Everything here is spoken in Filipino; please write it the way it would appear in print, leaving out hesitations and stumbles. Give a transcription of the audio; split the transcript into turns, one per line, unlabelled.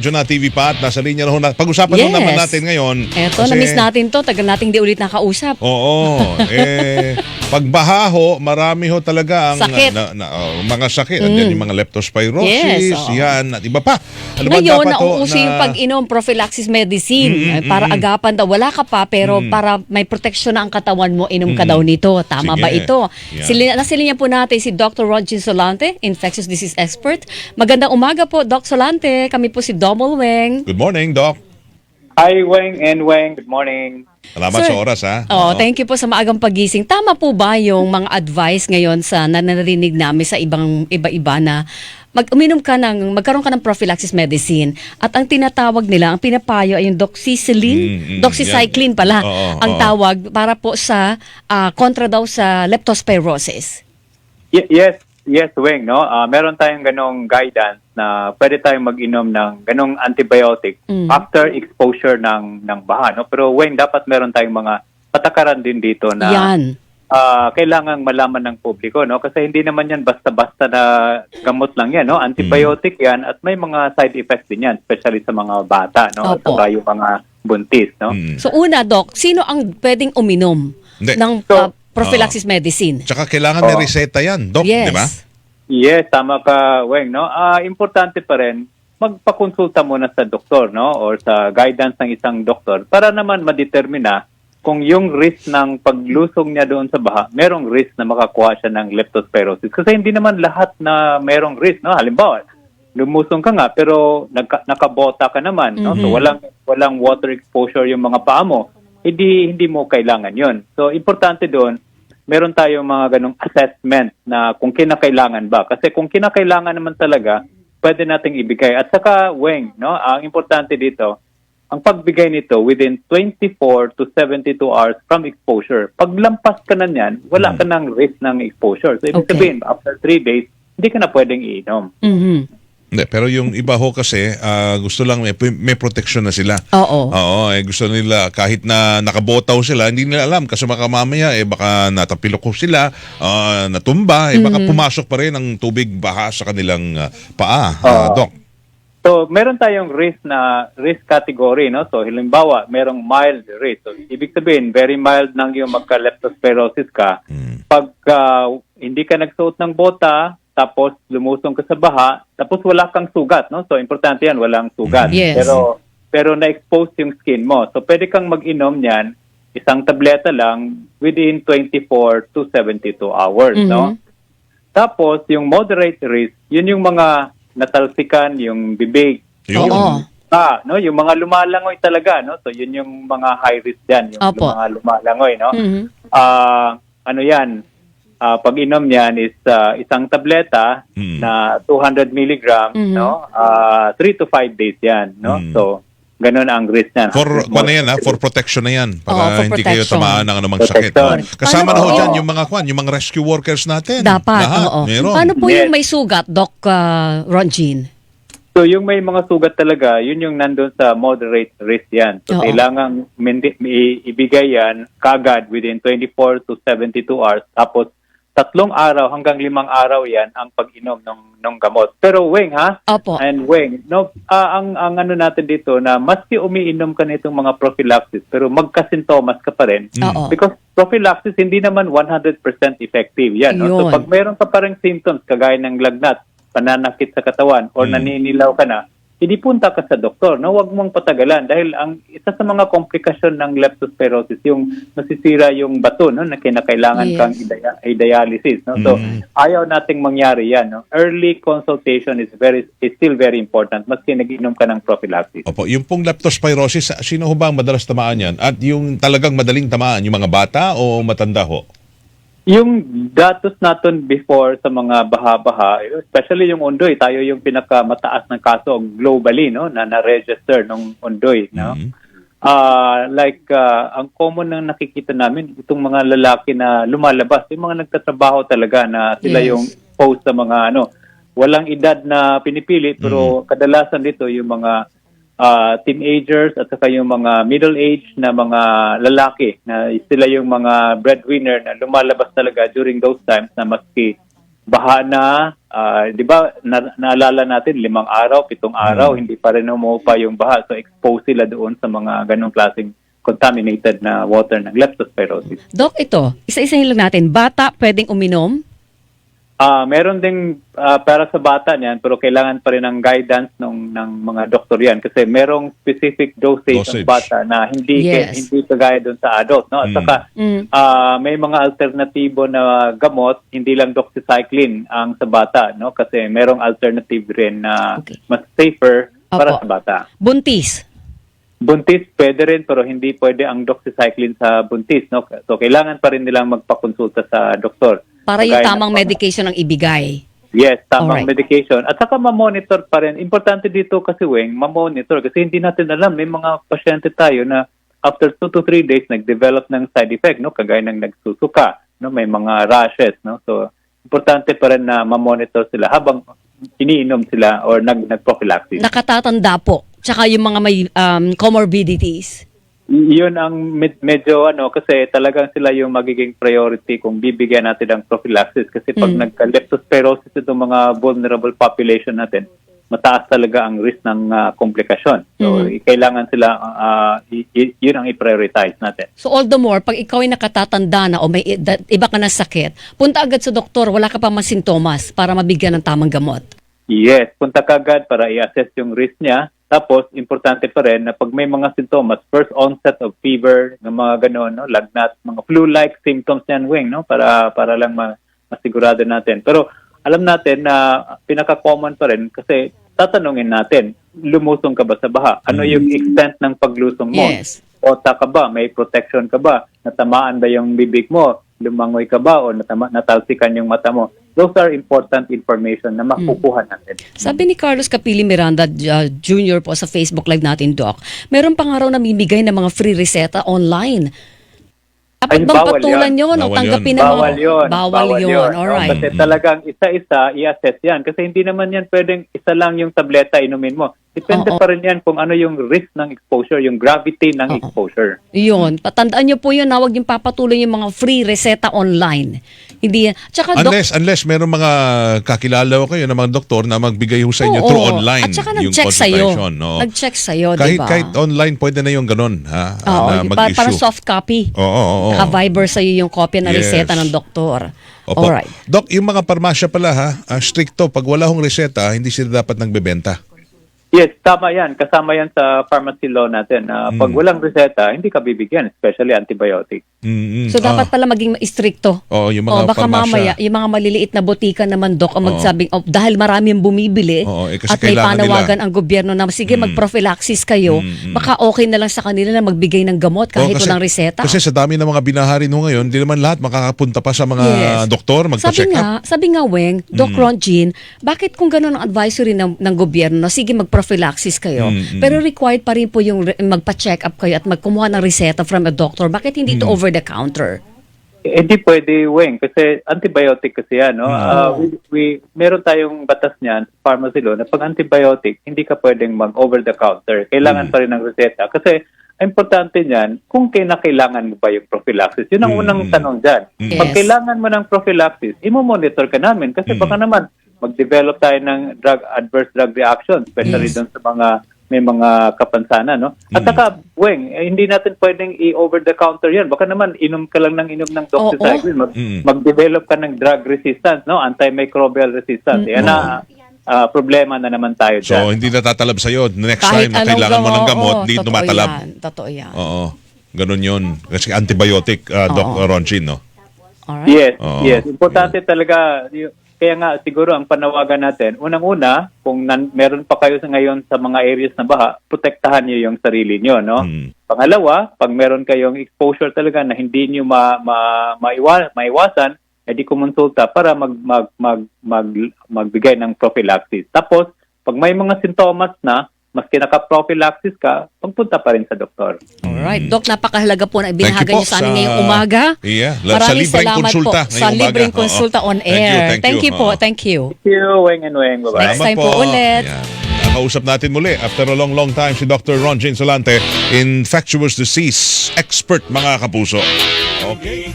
Juna TV pa at nasa linya na ho na. Pag-usapan
Yes.
naman natin ngayon.
Eto, na-miss natin to. Tagal nating di ulit nakausap.
Oo. Pagbaha ho, marami ho talaga ang
Sakit.
mga sakit. Andiyan yung mga leptospirosis,
Yes, oo.
yan, at iba pa. Ano ba
Ngayon,
dapat ho
nauuso yung pag-inom prophylaxis medicine. Para agapan daw. Wala ka pa, pero para may proteksyon na ang katawan mo, inom ka daw nito. Tama
Sige.
ba ito?
Yan.
Nasilinya po natin si Dr. Ronjin Solante, infectious disease expert. Magandang umaga po, Doc Solante. Kami po si Domol Weng.
Good morning, Doc.
Hi, Weng and Weng. Good morning.
Salamat
Sir.
sa oras, ha?
Oh, thank you po sa maagang pagising. Tama po ba yung mga advice ngayon sa nanarinig namin sa iba-iba na magkaroon ka ng prophylaxis medicine at ang tinatawag nila, ang pinapayo ay yung doxycycline pala
Oo,
ang tawag para po sa kontra daw sa leptospirosis.
Yes, Weng, no? Meron tayong ganong guidance na pwede tayong mag-inom ng ganong antibiotic after exposure ng baha, no? Pero Weng, dapat meron tayong mga patakaran din dito na
Yan.
kailangang malaman ng publiko, no? Kasi hindi naman yan basta-basta na gamot lang yan, no? Antibiotic yan at may mga side effects din yan, especially sa mga bata, no? At
Opo.
saka yung mga buntis, no?
So una, Doc, sino ang pwedeng uminom
Hindi.
ng prophylaxis medicine?
Tsaka kailangan may reseta yan, Doc,
Yes.
di ba?
Yes, tama ka, Weng, no? Importante pa rin magpakonsulta muna sa doktor, no? Or sa guidance ng isang doktor para naman ma-determine na kung yung risk ng paglusong niya doon sa baha, merong risk na makakuha siya ng leptospirosis. Kasi hindi naman lahat na merong risk, no? Halimbawa, lumusong ka nga pero nakabota ka naman, no? So walang water exposure yung mga paa mo. Hindi mo kailangan 'yon. So importante doon, meron tayong mga ganong assessment na kung kinakailangan ba. Kasi kung kinakailangan naman talaga, pwede nating ibigay. At saka, Weng, no? Ang importante dito, ang pagbigay nito within 24 to 72 hours from exposure. Pag lampas ka na niyan, wala ka ng risk ng exposure. So, ibig
Okay.
sabihin, after 3 days, hindi ka na pwedeng iinom.
Hindi, pero yung iba ho kasi, gusto lang may protection na sila.
Oo.
Oo, gusto nila kahit na nakabotaw sila, hindi nila alam kasi baka mamaya baka natapilok sila, natumba, baka pumasok pa rin ang tubig baha sa kanilang paa, Doc.
So, meron tayong risk category, no? So, halimbawa, merong mild risk. So, ibig sabihin, very mild nang yung magka-leptospirosis ka. Pag hindi ka nagsuot ng bota, tapos lumusong ka sa baha, tapos wala kang sugat, no? So, importante yan, walang sugat.
Yes.
Pero na-expose yung skin mo. So, pwede kang mag-inom niyan, isang tableta lang, within 24 to 72 hours, no? Tapos, yung moderate risk, yun yung mga natalsikan, yung bibig,
Yun.
Oo.
no? Yung mga lumalangoy talaga, no? So, yun yung mga high risk dyan, yung
Opo.
mga lumalangoy, no? Ano yan? Pag inom niyan is isang tableta na 200 milligram, no? 3 to 5 days yan, no? So, ganun ang risk niyan.
For protection na yan.
Oo,
Para
for
hindi kayo
protection.
tamaan ng anumang sakit.
Protection.
Kasama na ho
Paano-
dyan yung mga rescue workers natin.
Dapat,
Lahat,
oo.
meron.
Paano po yung
Yes.
may sugat, Doc Ronjin?
So, yung may mga sugat talaga, yun yung nandun sa moderate risk yan. So,
Oo.
kailangan ibigay yan kagad within 24 to 72 hours. Tapos, 3 araw hanggang 5 araw yan ang pag-inom ng gamot. Pero, Weng, ha?
Opo.
And Weng, no, ang ano natin dito na maski umiinom ka nitong mga prophylaxis, pero magkasintomas ka pa rin.
Oo.
Because prophylaxis hindi naman 100% effective yan. No? So
Yun.
pag meron ka pa rin symptoms kagaya ng lagnat, pananakit sa katawan, or naninilaw ka na, hindi punta ka sa doktor. No? Huwag mong patagalan dahil ang isa sa mga komplikasyon ng leptospirosis, yung nasisira yung bato, no, na kinakailangan
Yes.
kang i-dialysis. No? So ayaw nating mangyari yan. No? Early consultation is still very important maski nag-inom ka ng prophylaxis.
Opo, yung pong leptospirosis, sino ho ba ang madalas tamaan yan? At yung talagang madaling tamaan, yung mga bata o matanda ho?
Yung datos natin before sa mga baha-baha, especially yung Ondoy, tayo yung pinakamataas ng kaso globally, no, na na-register ng Ondoy, no. Ang common na nakikita namin, itong mga lalaki na lumalabas, yung mga nagtatrabaho talaga na sila
Yes.
yung post sa mga walang edad na pinipili, pero kadalasan dito yung mga teenagers at saka yung mga middle age na mga lalaki na sila yung mga breadwinner na lumalabas talaga during those times na maski baha na Di ba, naalala natin, 5 araw, 7 araw, hindi pa rin umuupa yung baha. So, expose sila doon sa mga ganong klaseng contaminated na water ng leptospirosis.
Doc, ito, isa-isahin lang natin. Bata, pwedeng uminom?
Meron ding para sa bata niyan, pero kailangan pa rin ng guidance ng mga doktor yan kasi merong specific dosage ng bata na hindi
Yes.
hindi kagaya doon sa adult, no? At saka may mga alternatibo na gamot, hindi lang doxycycline ang sa bata, no? Kasi merong alternative rin na
Okay.
mas safer para
Opo.
sa bata.
Buntis?
Buntis, pwede rin, pero hindi pwede ang doxycycline sa buntis, no? So, kailangan pa rin nilang magpakonsulta sa doktor.
Para yung
Kagaya
tamang
ng-
medication ang ibigay.
Yes, tamang
Alright.
medication. At saka ma-monitor pa rin. Importante dito kasi, Weng, ma-monitor. Kasi hindi natin alam, may mga pasyente tayo na after 2 to 3 days, nag-develop ng side effect, no? Kagaya ng nagsusuka, no? May mga rashes, no? So, importante pa rin na ma-monitor sila habang iniinom sila or nag-prophylaxis.
Nakatatanda po. Tsaka yung mga may comorbidities.
Yun ang medyo kasi talagang sila yung magiging priority kung bibigyan natin ng prophylaxis kasi pag nagka-leptospirosis itong mga vulnerable population natin, mataas talaga ang risk ng komplikasyon. So, kailangan sila, yun ang i-prioritize natin.
So all the more, pag ikaw ay nakatatanda na o may iba ka na sakit, punta agad sa doktor, wala ka pa mga sintomas para mabigyan ng tamang gamot.
Yes, punta ka agad para i-assess yung risk niya. Tapos, importante pa rin na pag may mga sintomas, first onset of fever, ng mga gano'n, no? Lagnat, mga flu-like symptoms yan, Weng, no? Para lang masigurado natin. Pero alam natin na pinaka-common pa rin kasi tatanungin natin, lumusong ka ba sa baha? Ano yung extent ng paglusong mo?
Yes.
Ota ka ba? May protection ka ba? Natamaan ba yung bibig mo? Lumangoy ka ba? O natalsikan yung mata mo? Those are important information na makukuha natin.
Sabi ni Carlos Capili Miranda Jr. po sa Facebook Live natin, Doc, meron pa nga raw namimigay ng mga free reseta online. Dapat
Ay,
bang
bawal
patulan yun o
Bawal
tanggapin
yun.
ng mga...
Bawal yun.
Bawal yun. Alright.
Kasi talagang isa-isa i-assess yan. Kasi hindi naman yan pwedeng isa lang yung tableta inumin mo. Depende
Oo.
pa rin yan kung ano yung risk ng exposure, yung gravity ng exposure.
Yun. Patandaan nyo po yun na huwag yung papatuloy yung mga free reseta online. Hindi yan. Tsaka, Doc,
Unless meron mga kakilala ko kayo na mga doktor na magbigay ho sa inyo
oo.
through online.
At saka
yung
nag-check sa'yo.
consultation, no?
Nag-check sa'yo,
Kahit,
diba?
kahit online, pwede na yung ganun, ha?
Oo,
na mag-issue.
parang soft copy.
Oo.
Naka-Viber sa'yo yung kopya na
Yes.
reseta ng doktor.
Opo.
Alright.
Doc, yung mga parmasya pala ha, stricto, pag wala hong reseta, hindi sila dapat nagbebenta.
Yes, tama yan. Kasama yan sa pharmacy law natin. Pag walang reseta, hindi ka bibigyan, especially antibiotic.
So dapat pala maging stricto.
Oo, yung mga
baka
parmasya.
mamaya, yung mga maliliit na botika naman, Doc, ang magsabing, dahil marami ang bumibili
Oo, kasi
at may
kailangan
panawagan
nila.
ang gobyerno na, sige, mag-prophylaxis kayo, baka okay na lang sa kanila na magbigay ng gamot kahit walang reseta.
Kasi sa dami ng mga binaharin ho ngayon, hindi naman lahat makakapunta pa sa mga
Yes.
doktor, magpa-check up.
Sabi nga, Weng, Doc Ron Jean, bakit kung gano'n ang advisory ng gobyerno na sige mag-prophylaxis kayo, pero required pa rin po yung magpa-check up kayo at magkumuha ng reseta from a doctor, bakit hindi ito over the counter?
Hindi pwede, Weng, kasi antibiotic kasi yan, no? Meron tayong batas niyan, pharmacy law, na pag antibiotic, hindi ka pwedeng mag-over the counter. Kailangan pa rin ng reseta. Kasi, importante niyan, kung kinakailangan mo ba yung prophylaxis. Yun ang unang tanong dyan. Pag
Yes.
kailangan mo ng prophylaxis, imo-monitor ka namin. Kasi baka naman, mag-develop tayo ng adverse drug reaction, especially
Yes.
doon sa may mga kapansanan, no? At saka, Weng, hindi natin pwedeng i-over-the-counter yan. Baka naman, inom ka lang ng inom ng doxycycline, mag-develop ka ng drug resistance, no? Antimicrobial resistance. Yan na, problema na naman tayo
So,
dyan.
hindi natatalab sa'yo. Next
Kahit
time na
anong
kailangan mo ng gamot,
oo,
di
totoo
tumatalab.
yan, Totoo yan.
Oo. Ganun yun. Kasi antibiotic, Doc Ronchine, no?
Alright.
Yes,
Oo.
yes. Importante talaga. Kaya nga, siguro ang panawagan natin, unang-una, kung meron pa kayo ngayon sa mga areas na baha, protektahan niyo yung sarili niyo, no? Pangalawa, pag meron kayong exposure talaga na hindi niyo maiwasan, edi kumonsulta para magbigay ng prophylaxis. Tapos, pag may mga sintomas na, maski naka-prophylaxis ka, pagpunta pa rin sa doktor.
Alright. Doc, napakahalaga po na ibinahagi
Thank you po
niyo sa amin
sa-
ngayong umaga.
Yeah, sa
Maraming
libreng
salamat
konsulta
po
ngayong
sa
umaga.
libreng
Oo.
konsulta on
Thank you,
air.
thank you.
po.
Oo.
Thank you.
Thank you, Weng and Weng. Bye-bye.
Next time po ulit.
Ayan. Nakausap natin muli after a long time si Dr. Ron Jean Solante, infectious disease expert, mga kapuso. Okay.